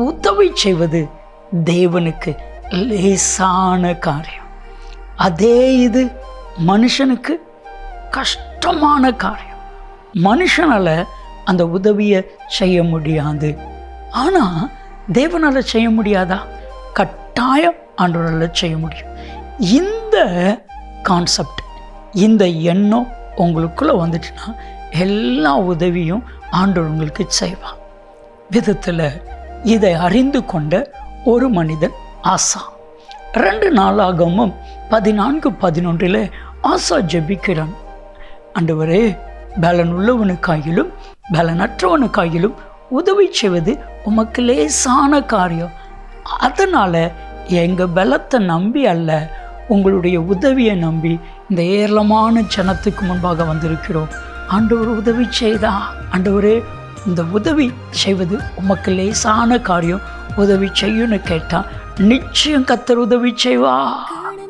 உதவி செய்வது தேவனுக்கு லேசான காரியம். அதே இது மனுஷனுக்கு கஷ்டமான காரியம். மனுஷனால் அந்த உதவியை செய்ய முடியாது. ஆனால் தேவனால் செய்ய முடியாதா? கட்டாயம் ஆண்டவரால் செய்ய முடியும். இந்த கான்செப்ட், இந்த எண்ணம் உங்களுக்குள்ளே வந்துட்டுன்னா எல்லா உதவியும் ஆண்டவர் உங்களுக்கு செய்வார். விதத்தில் இதை அறிந்து கொண்ட ஒரு மனிதன் ஆசா. 2 நாளாகமும் 14:11 ஆசா ஜெபிக்கிறான். ஆண்டவரே, பலன் உள்ளவனுக்காயிலும் பலனற்றவனுக்காயிலும் உதவி செய்வது உமக்கு லேசான காரியம். அதனால் எங்கள் பலத்தை நம்பி அல்ல, உங்களுடைய உதவியை நம்பி இந்த ஏராளமான ஜனத்துக்கு முன்பாக வந்திருக்கிறோம். ஆண்டவர் உதவி செய்தா? ஆண்டவரே, இந்த உதவி செய்வது உமக்கு லேசான காரியம், உதவி செய்யுன்னு கேட்டால் நிச்சயம் கர்த்தர் உதவி செய்வா.